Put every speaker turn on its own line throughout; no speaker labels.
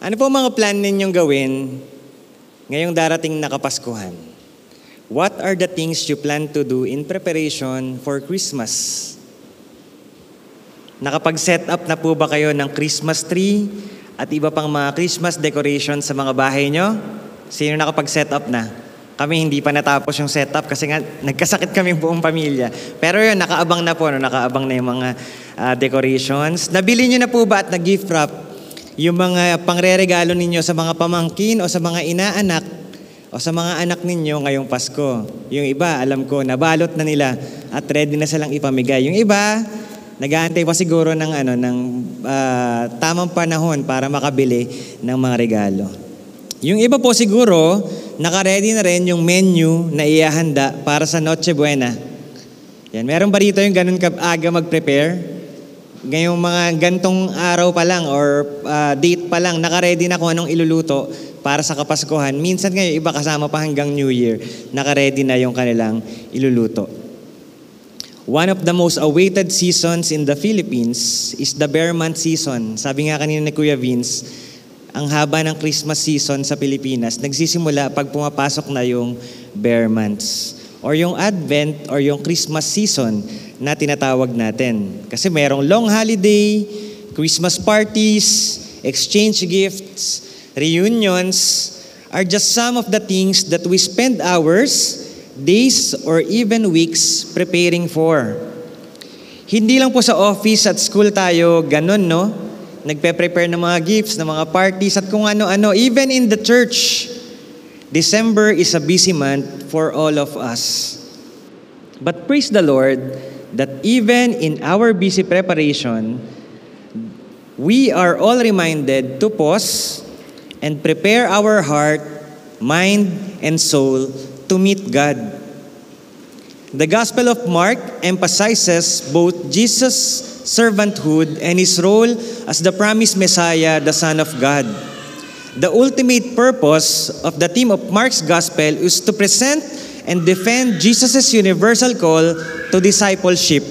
Ano po mga plan ninyong gawin ngayong darating na Kapaskuhan? What are the things you plan to do in preparation for Christmas? Nakapag-set up na po ba kayo ng Christmas tree at iba pang mga Christmas decoration sa mga bahay nyo? Sino nakapag-set up na? Kami hindi pa natapos yung setup kasi nga nagkasakit kami buong pamilya. Pero yun, nakaabang na po, nakaabang na yung mga decorations. Nabili nyo na po ba at nag-gift wrap yung mga pangreregalo ninyo sa mga pamangkin o sa mga inaanak o sa mga anak ninyo ngayong Pasko? Yung iba, alam ko, nabalot na nila at ready na silang ipamigay. Yung iba, nag-aantay pa siguro ng tamang panahon para makabili ng mga regalo. Yung iba po siguro, naka-ready na rin yung menu na iahanda para sa Noche Buena. Yan, meron ba rito yung ganun aga mag-prepare? Ngayong mga gantong araw pa lang or date pa lang, naka-ready na kung anong iluluto para sa Kapaskuhan. Minsan ngayon, iba kasama pa hanggang New Year, naka-ready na yung kanilang iluluto. One of the most awaited seasons in the Philippines is the Bear Month season. Sabi nga kanina ni Kuya Vince, ang haba ng Christmas season sa Pilipinas, nagsisimula pag pumapasok na yung Bear Months or yung Advent or yung Christmas season na tinatawag natin. Kasi merong long holiday, Christmas parties, exchange gifts, reunions are just some of the things that we spend hours, days, or even weeks preparing for. Hindi lang po sa office at school tayo ganun, no? Nagpe-prepare ng mga gifts, ng mga parties, at kung ano-ano. Even in the church, December is a busy month for all of us. But praise the Lord that even in our busy preparation, we are all reminded to pause and prepare our heart, mind, and soul to meet God. The Gospel of Mark emphasizes both Jesus' servanthood and His role as the promised Messiah, the Son of God. The ultimate purpose of the theme of Mark's Gospel is to present and defend Jesus' universal call to discipleship.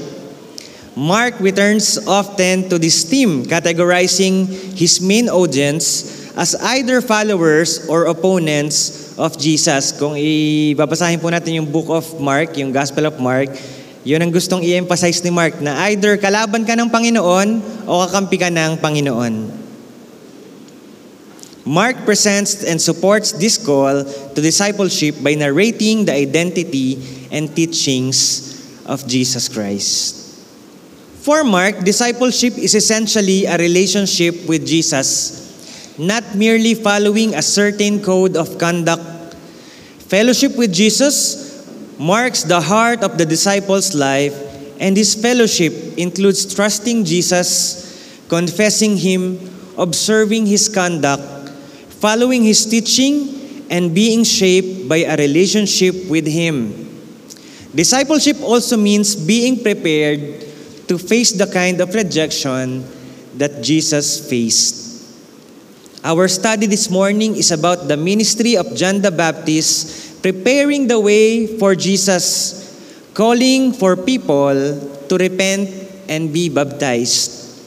Mark returns often to this theme, categorizing his main audience as either followers or opponents of Jesus. Kung ibabasahin po natin yung book of Mark, yung Gospel of Mark, yun ang gustong i-emphasize ni Mark na either kalaban ka ng Panginoon o kakampi ka ng Panginoon. Mark presents and supports this call to discipleship by narrating the identity and teachings of Jesus Christ. For Mark, discipleship is essentially a relationship with Jesus, not merely following a certain code of conduct. Fellowship with Jesus marks the heart of the disciple's life, and this fellowship includes trusting Jesus, confessing Him, observing His conduct, following His teaching, and being shaped by a relationship with Him. Discipleship also means being prepared to face the kind of rejection that Jesus faced. Our study this morning is about the ministry of John the Baptist preparing the way for Jesus, calling for people to repent and be baptized.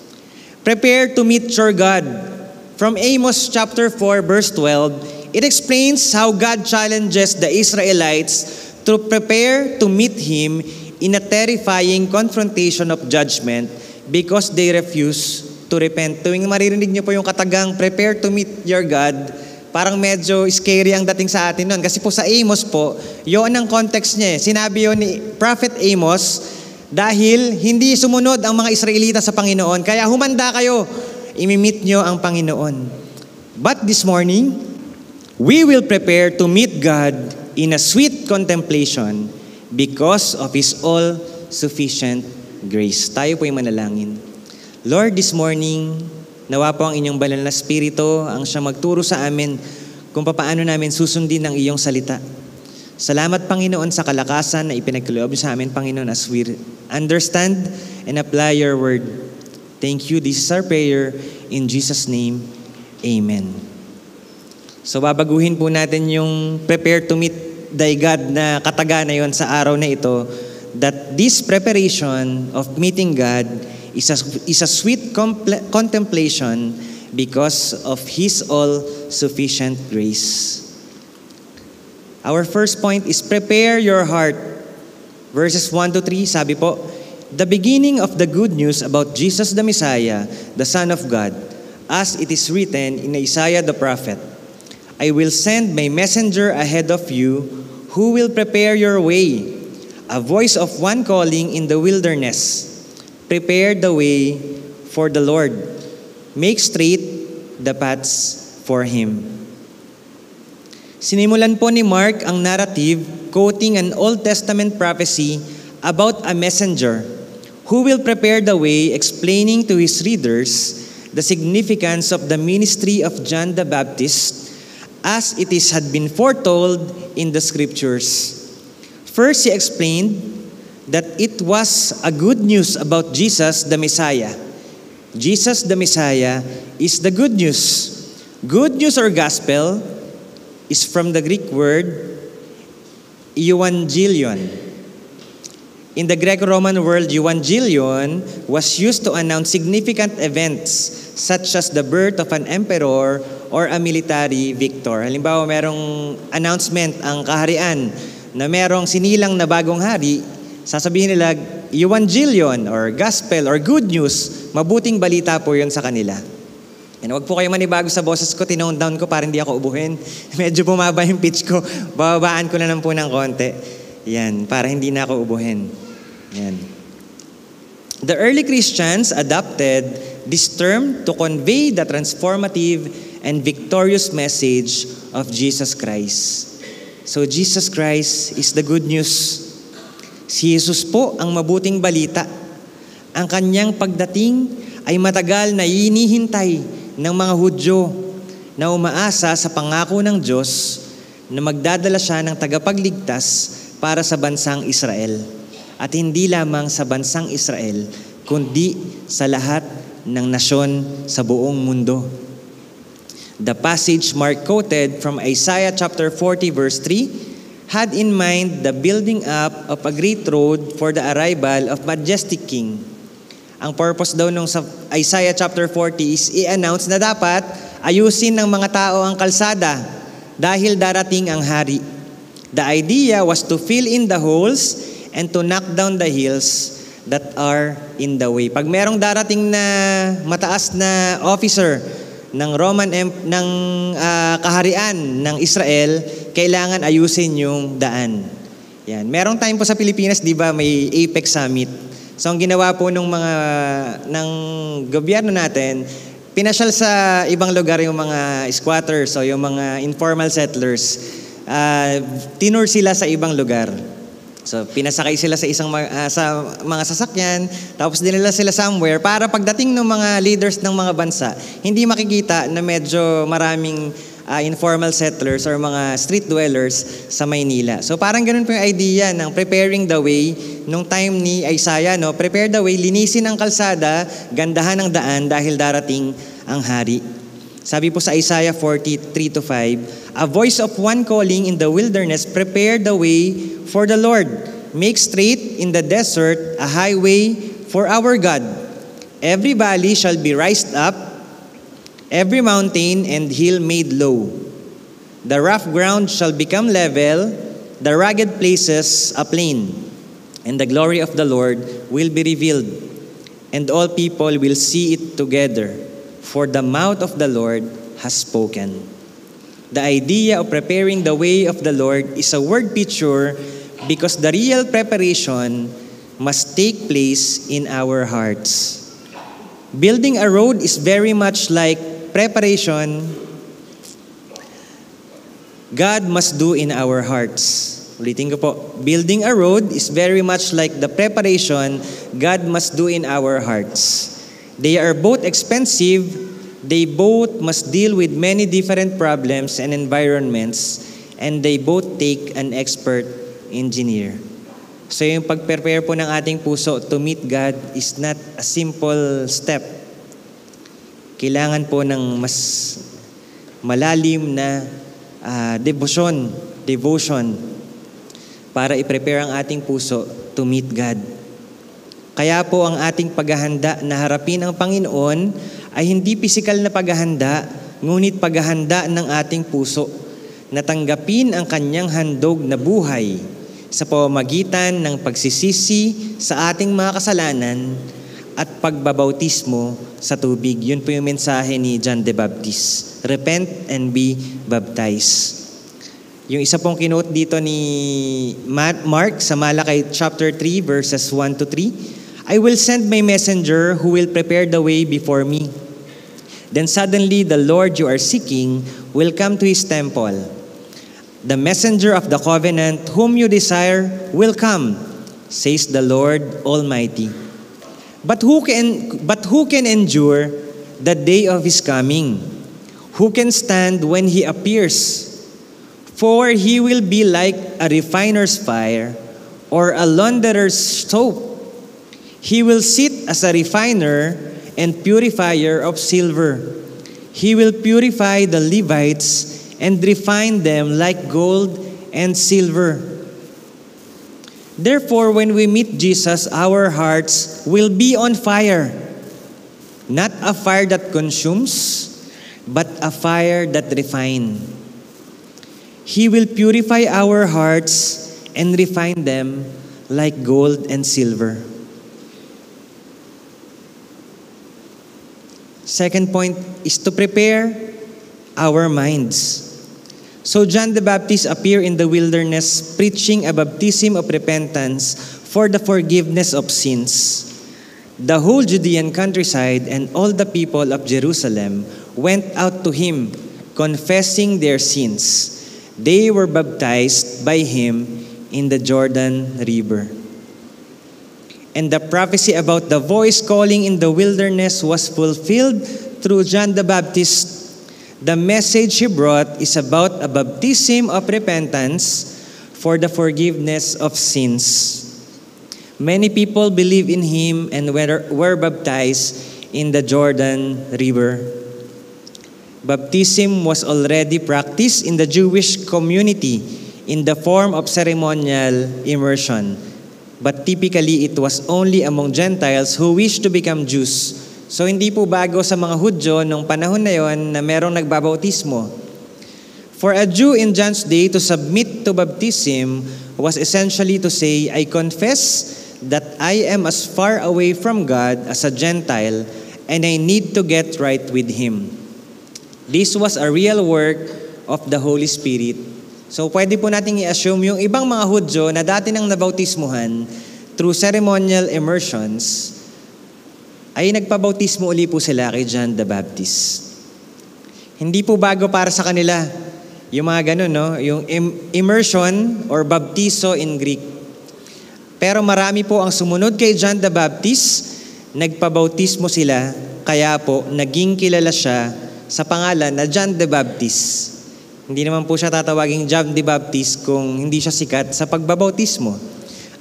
Prepare to meet your God. From Amos chapter 4 verse 12, it explains how God challenges the Israelites to prepare to meet Him in a terrifying confrontation of judgment because they refuse to repent. Tuwing maririnig niyo po yung katagang prepare to meet your God, parang medyo scary ang dating sa atin nun. Kasi po sa Amos po, yun ang context niya. Sinabi yun ni Prophet Amos dahil hindi sumunod ang mga Israelita sa Panginoon. Kaya humanda kayo, imimit nyo ang Panginoon. But this morning, we will prepare to meet God in a sweet contemplation because of His all-sufficient grace. Tayo po yung manalangin. Lord, this morning, nawa po ang inyong banal na spirito ang siya magturo sa amin kung paano namin susundin ang iyong salita. Salamat, Panginoon, sa kalakasan na ipinagkaloob sa amin, Panginoon, as we understand and apply your word. Thank you. This is our prayer. In Jesus' name, Amen. So babaguhin po natin yung prepare to meet thy God na kataga na yon sa araw na ito, that this preparation of meeting God is a sweet contemplation because of His all-sufficient grace. Our first point is prepare your heart. Verses 1 to 3, sabi po, the beginning of the good news about Jesus the Messiah, the Son of God, as it is written in Isaiah the prophet, I will send my messenger ahead of you who will prepare your way, a voice of one calling in the wilderness. Prepare the way for the Lord. Make straight the paths for Him. Sinimulan po ni Mark ang narrative quoting an Old Testament prophecy about a messenger who will prepare the way, explaining to his readers the significance of the ministry of John the Baptist as it had been foretold in the scriptures. First, he explained that it was a good news about Jesus the Messiah. Jesus the Messiah is the good news. Good news or gospel is from the Greek word euangelion. In the Greco-Roman world, euangelion was used to announce significant events such as the birth of an emperor or a military victor. Halimbawa, merong announcement ang kaharian na merong sinilang na bagong hari, sasabihin nila, euangelion or gospel or good news, mabuting balita po yun sa kanila. And wag po kayo manibago sa boses ko, tinone down ko para hindi ako ubuhin. Medyo bumaba yung pitch ko, bababaan ko na lang po ng konti. Yan, para hindi na ako ubuhin. Yan. The early Christians adopted this term to convey the transformative and victorious message of Jesus Christ. So Jesus Christ is the good news. Si Jesus po ang mabuting balita. Ang kanyang pagdating ay matagal na hinihintay ng mga Hudyo na umaasa sa pangako ng Diyos na magdadala siya ng tagapagligtas para sa bansang Israel. At hindi lamang sa bansang Israel, kundi sa lahat ng nasyon sa buong mundo. The passage Mark quoted from Isaiah chapter 40 verse 3 had in mind the building up of a great road for the arrival of majestic king. Ang purpose daw nung sa Isaiah chapter 40 is i-announce na dapat ayusin ng mga tao ang kalsada dahil darating ang hari. The idea was to fill in the holes and to knock down the hills that are in the way. Pag merong darating na mataas na officer ng kaharian ng Israel, kailangan ayusin yung daan. Yan. Merong time po sa Pilipinas, 'di ba, may APEC Summit. So ang ginawa po ng gobyerno natin, pinasyal sa ibang lugar yung mga squatters o yung mga informal settlers. Tinur sila sa ibang lugar. So pinasakay sila sa sa mga sasakyan, tapos dinala sila somewhere para pagdating ng mga leaders ng mga bansa, hindi makikita na medyo maraming informal settlers or mga street dwellers sa Maynila. So parang ganun po yung idea ng preparing the way nung time ni Isaiah, no? Prepare the way, linisin ang kalsada, gandahan ang daan dahil darating ang hari. Sabi po sa Isaiah 43:5, a voice of one calling in the wilderness, prepare the way for the Lord. Make straight in the desert a highway for our God. Every valley shall be raised up, every mountain and hill made low. The rough ground shall become level, the rugged places a plain. And the glory of the Lord will be revealed, and all people will see it together. For the mouth of the Lord has spoken. The idea of preparing the way of the Lord is a word picture because the real preparation must take place in our hearts. Building a road is very much like preparation God must do in our hearts. Ulitin ko po. Building a road is very much like the preparation God must do in our hearts. They are both expensive. They both must deal with many different problems and environments, and they both take an expert engineer. So yung pag-prepare po ng ating puso to meet God is not a simple step. Kailangan po ng mas malalim na devotion para i-prepare ang ating puso to meet God. Kaya po ang ating paghahanda na harapin ang Panginoon ay hindi pisikal na paghahanda, ngunit paghahanda ng ating puso na tanggapin ang kanyang handog na buhay sa pamamagitan ng pagsisisi sa ating mga kasalanan at pagbabautismo sa tubig. Yun po yung mensahe ni John the Baptist. Repent and be baptized. Yung isa pong kinote dito ni Mark sa Malakay chapter 3 verses 1 to 3, I will send my messenger who will prepare the way before me. Then suddenly the Lord you are seeking will come to his temple. The messenger of the covenant whom you desire will come, says the Lord Almighty. But who can endure the day of his coming? Who can stand when he appears? For he will be like a refiner's fire or a launderer's soap. He will sit as a refiner and purifier of silver. He will purify the Levites and refine them like gold and silver. Therefore, when we meet Jesus, our hearts will be on fire. Not a fire that consumes, but a fire that refines. He will purify our hearts and refine them like gold and silver. Second point is to prepare our minds. So John the Baptist appeared in the wilderness preaching a baptism of repentance for the forgiveness of sins. The whole Judean countryside and all the people of Jerusalem went out to him, confessing their sins. They were baptized by him in the Jordan River. And the prophecy about the voice calling in the wilderness was fulfilled through John the Baptist. The message he brought is about a baptism of repentance for the forgiveness of sins. Many people believed in him and were baptized in the Jordan River. Baptism was already practiced in the Jewish community in the form of ceremonial immersion. But typically, it was only among Gentiles who wished to become Jews. So hindi po bago sa mga Hudyo nung panahon na yon na merong nagbabautismo. For a Jew in John's day to submit to baptism was essentially to say, I confess that I am as far away from God as a Gentile and I need to get right with Him. This was a real work of the Holy Spirit. So pwede po nating i-assume yung ibang mga Hudyo na dati nang nabautismuhan through ceremonial immersions, ay nagpabautismo uli po sila kay John the Baptist. Hindi po bago para sa kanila yung mga ganun, no? Yung immersion or baptizo in Greek. Pero marami po ang sumunod kay John the Baptist, nagpabautismo sila, kaya po naging kilala siya sa pangalan na John the Baptist. Hindi naman po siya tatawaging John the Baptist kung hindi siya sikat sa pagbabautismo.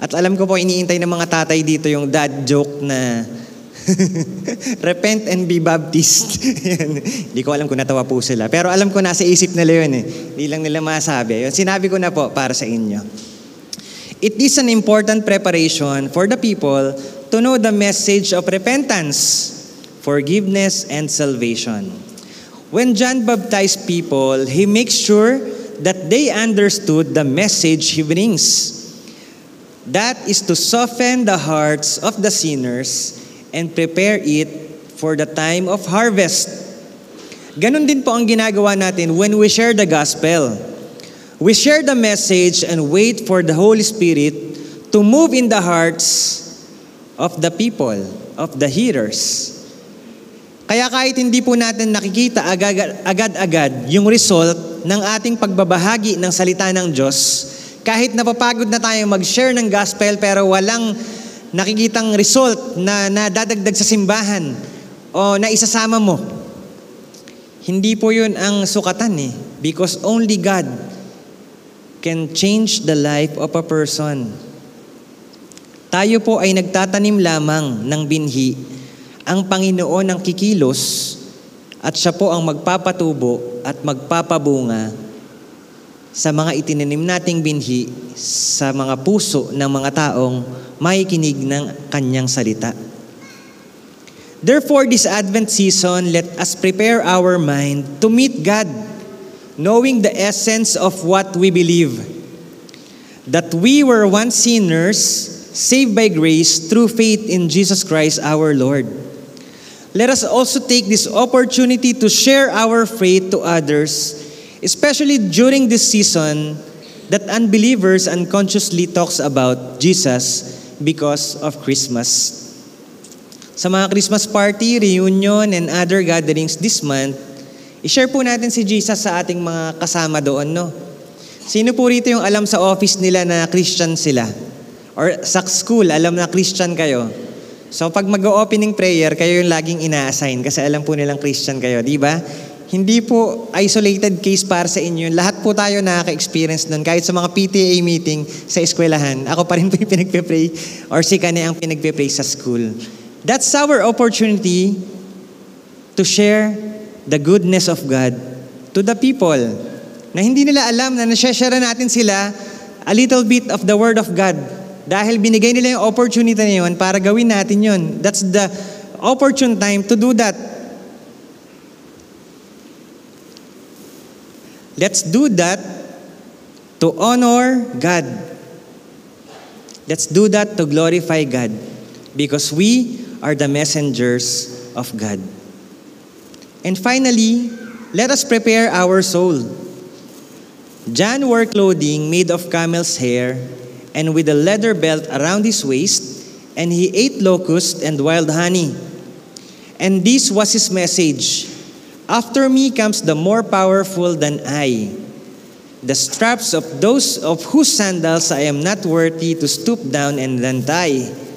At alam ko po, iniintay ng mga tatay dito yung dad joke na repent and be baptized. Hindi ko alam kung natawa po sila. Pero alam ko nasa isip nila yun eh. Hindi lang nila masabi. Yun, sinabi ko na po para sa inyo. It is an important preparation for the people to know the message of repentance, forgiveness, and salvation. When John baptized people, he makes sure that they understood the message he brings. That is to soften the hearts of the sinners and prepare it for the time of harvest. Ganon din po ang ginagawa natin when we share the gospel. We share the message and wait for the Holy Spirit to move in the hearts of the people, of the hearers. Kaya kahit hindi po natin nakikita agad-agad yung result ng ating pagbabahagi ng salita ng Diyos, kahit napapagod na tayo mag-share ng gospel pero walang nakikitang result na nadadagdag sa simbahan o na isasama mo, hindi po yun ang sukatan eh. Because only God can change the life of a person. Tayo po ay nagtatanim lamang ng binhi. Ang Panginoon ang kikilos at siya po ang magpapatubo at magpapabunga sa mga itinanim nating binhi sa mga puso ng mga taong makikinig ng kanyang salita. Therefore, this Advent season, let us prepare our mind to meet God, knowing the essence of what we believe, that we were once sinners, saved by grace through faith in Jesus Christ our Lord. Let us also take this opportunity to share our faith to others, especially during this season that unbelievers unconsciously talks about Jesus because of Christmas. Sa mga Christmas party, reunion, and other gatherings this month, i-share po natin si Jesus sa ating mga kasama doon, no? Sino po rito yung alam sa office nila na Christian sila? Or sa school, alam na Christian kayo? So pag mag-opening prayer, kayo yung laging ina-assign kasi alam po nilang Christian kayo, di ba? Hindi po isolated case para sa inyo. Lahat po tayo nakaka-experience nun. Kahit sa mga PTA meeting sa eskwelahan, ako pa rin po yung pinagpe-pray or si Kane ang pinagpe-pray sa school. That's our opportunity to share the goodness of God to the people na hindi nila alam na nashare natin sila a little bit of the Word of God dahil binigay nila yung opportunity na yun para gawin natin yun. That's the opportune time to do that. Let's do that to honor God. Let's do that to glorify God because we are the messengers of God. And finally, let us prepare our soul. John wore clothing made of camel's hair and with a leather belt around his waist, and he ate locusts and wild honey. And this was his message: after me comes the more powerful than I, the straps of those of whose sandals I am not worthy to stoop down and untie.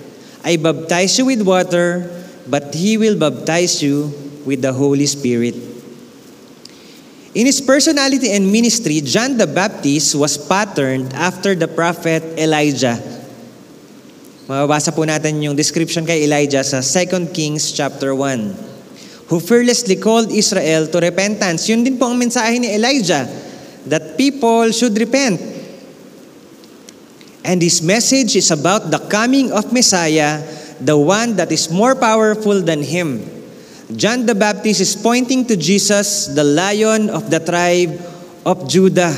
I baptize you with water, but he will baptize you with the Holy Spirit. In his personality and ministry, John the Baptist was patterned after the prophet Elijah. Mababasa po natin yung description kay Elijah sa 2 Kings chapter 1. Who fearlessly called Israel to repentance. Yun din po ang mensahe ni Elijah, that people should repent. And his message is about the coming of Messiah, the one that is more powerful than him. John the Baptist is pointing to Jesus, the Lion of the tribe of Judah.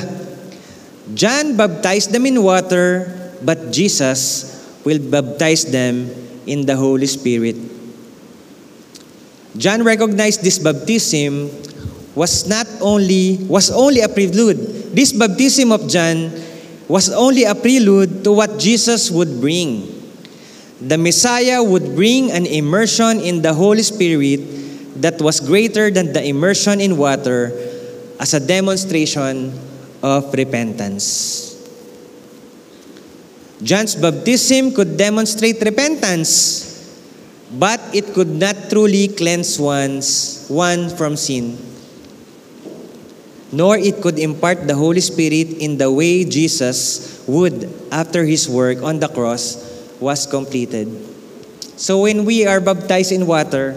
John baptized them in water, but Jesus will baptize them in the Holy Spirit. John recognized this baptism was only a prelude. This baptism of John was only a prelude to what Jesus would bring. The Messiah would bring an immersion in the Holy Spirit that was greater than the immersion in water as a demonstration of repentance. John's baptism could demonstrate repentance, but it could not truly cleanse one from sin, nor it could impart the Holy Spirit in the way Jesus would after his work on the cross was completed. So when we are baptized in water,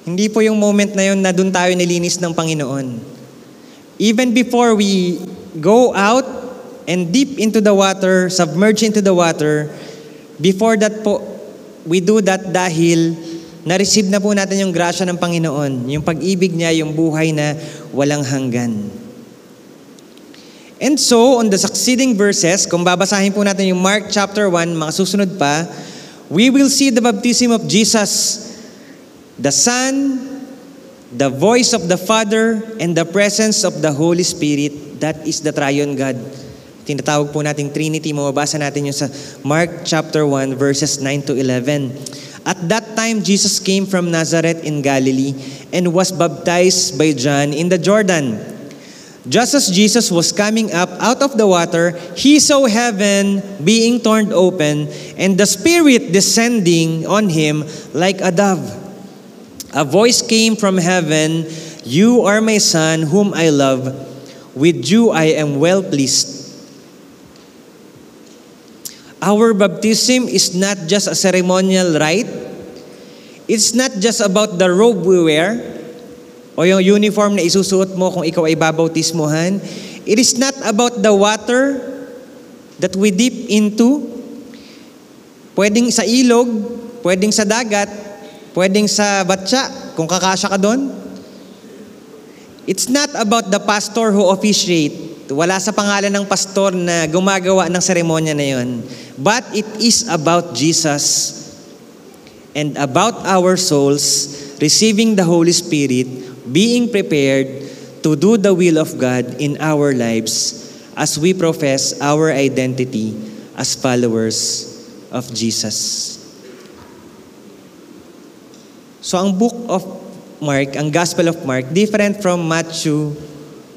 hindi po yung moment na yun na dun tayo nilinis ng Panginoon. Even before we go out and deep into the water, submerge into the water, before that po, we do that dahil na-receive na po natin yung grasya ng Panginoon, yung pag-ibig niya, yung buhay na walang hanggan. And so, on the succeeding verses, kung babasahin po natin yung Mark chapter 1, mga susunod pa, we will see the baptism of Jesus, the Son, the voice of the Father, and the presence of the Holy Spirit. That is the Triune God. Tinatawag po nating Trinity. Mababasa natin yung sa Mark chapter 1, verses 9 to 11. At that time, Jesus came from Nazareth in Galilee and was baptized by John in the Jordan. Just as Jesus was coming up out of the water, he saw heaven being torn open and the Spirit descending on him like a dove. A voice came from heaven, "You are my Son, whom I love. With you I am well pleased." Our baptism is not just a ceremonial rite. It's not just about the robe we wear o yung uniform na isusuot mo kung ikaw ay babautismuhan. It is not about the water that we dip into. Pwedeng sa ilog, pwedeng sa dagat, Pwedeng sa batya, kung kakasya ka doon. It's not about the pastor who officiate. Wala sa pangalan ng pastor na gumagawa ng seremonya na yon. But it is about Jesus and about our souls receiving the Holy Spirit, being prepared to do the will of God in our lives as we profess our identity as followers of Jesus. So ang book of Mark, ang Gospel of Mark, different from Matthew,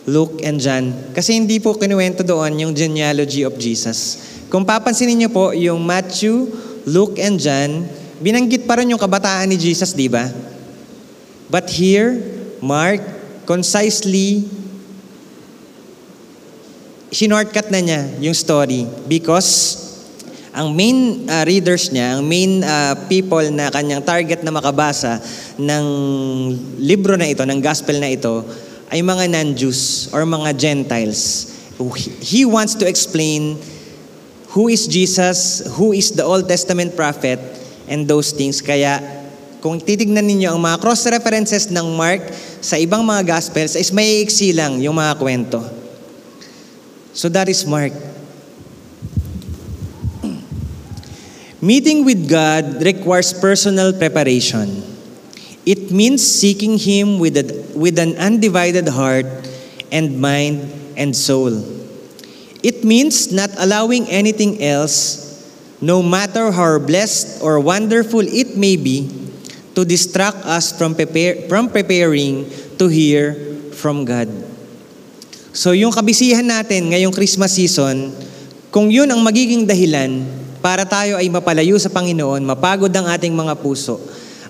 Luke, and John. Kasi hindi po kinuwento doon yung genealogy of Jesus. Kung papansinin niyo po, yung Matthew, Luke, and John, binanggit pa rin yung kabataan ni Jesus, di ba? But here, Mark, concisely, shinortcut na niya yung story because ang main readers niya, ang main people na kanyang target na makabasa ng libro na ito, ng gospel na ito, ay mga non-Jews or mga Gentiles. He wants to explain who is Jesus, who is the Old Testament prophet, and those things. Kaya kung titignan ninyo ang mga cross-references ng Mark sa ibang mga gospels, is may iksi lang yung mga kwento. So that is Mark. Meeting with God requires personal preparation. It means seeking Him with an undivided heart and mind and soul. It means not allowing anything else, no matter how blessed or wonderful it may be, to distract us from preparing to hear from God. So yung kabisihan natin ngayong Christmas season, kung yun ang magiging dahilan para tayo ay mapalayo sa Panginoon, mapagod ang ating mga puso,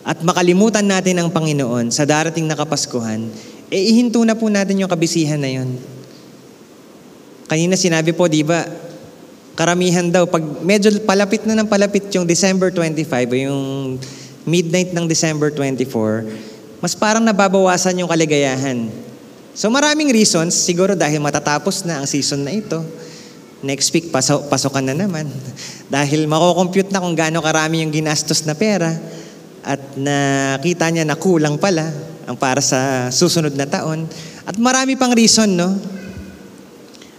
at makalimutan natin ang Panginoon sa darating na Kapaskuhan, ihinto na po natin yung kabisihan na yun. Kanina sinabi po, di ba, karamihan daw, pag medyo palapit na ng palapit yung December 25 o yung midnight ng December 24, mas parang nababawasan yung kaligayahan. So maraming reasons, siguro dahil matatapos na ang season na ito. Next week, pasokan na naman. Dahil makocompute na kung gaano karami yung ginastos na pera at nakita niya na kulang pala ang para sa susunod na taon. At marami pang reason, no?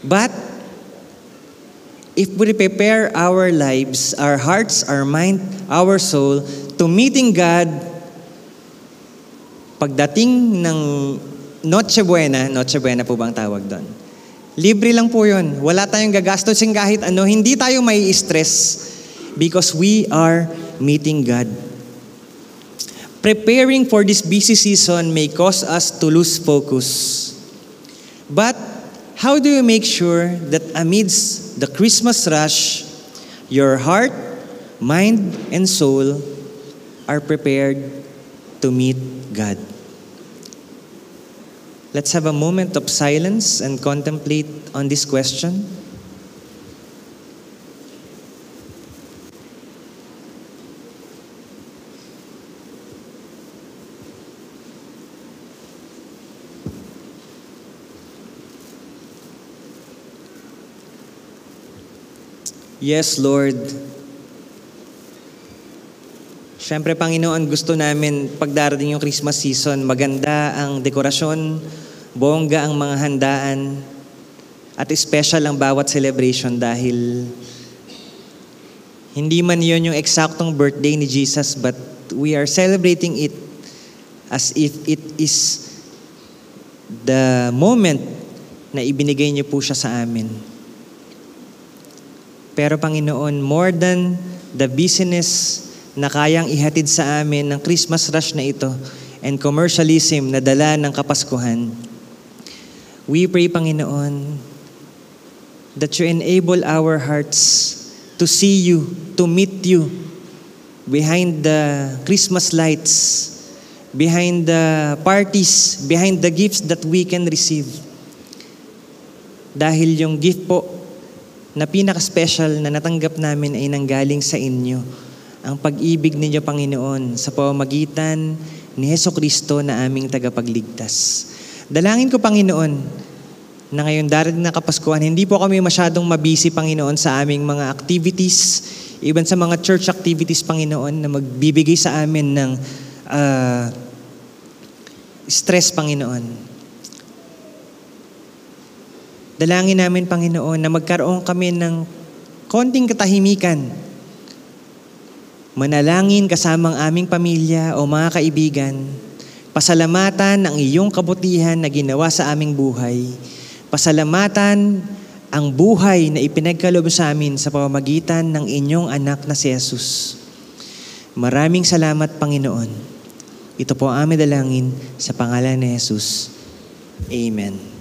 But, if we prepare our lives, our hearts, our mind, our soul, to meeting God, pagdating ng Noche Buena po bang tawag doon? Libre lang po yun. Wala tayong gagastosin kahit ano. Hindi tayo may stress because we are meeting God. Preparing for this busy season may cause us to lose focus. But how do you make sure that amidst the Christmas rush, your heart, mind, and soul are prepared to meet God? Let's have a moment of silence and contemplate on this question. Yes, Lord. Siyempre, Panginoon, gusto namin pagdarating yung Christmas season, maganda ang dekorasyon, bongga ang mga handaan, at special ang bawat celebration dahil hindi man yun yung eksaktong birthday ni Jesus, but we are celebrating it as if it is the moment na ibinigay niyo po siya sa amin. Pero Panginoon, more than the business na kayang ihatid sa amin ng Christmas rush na ito and commercialism na dala ng Kapaskuhan, we pray, Panginoon, that you enable our hearts to see you, to meet you behind the Christmas lights, behind the parties, behind the gifts that we can receive. Dahil yung gift po na pinaka-special na natanggap namin ay nanggaling sa inyo. Ang pag-ibig ninyo, Panginoon, sa pamamagitan ni Hesukristo na aming tagapagligtas. Dalangin ko, Panginoon, na ngayon darating na Kapaskuhan, hindi po kami masyadong mabisi, Panginoon, sa aming mga activities, even sa mga church activities, Panginoon, na magbibigay sa amin ng stress, Panginoon. Dalangin namin, Panginoon, na magkaroon kami ng konting katahimikan. Manalangin kasamang aming pamilya o mga kaibigan. Pasalamatan ang iyong kabutihan na ginawa sa aming buhay. Pasalamatan ang buhay na ipinagkaloob sa amin sa pamamagitan ng inyong anak na si Jesus. Maraming salamat, Panginoon. Ito po ang aming dalangin sa pangalan ni Jesus. Amen.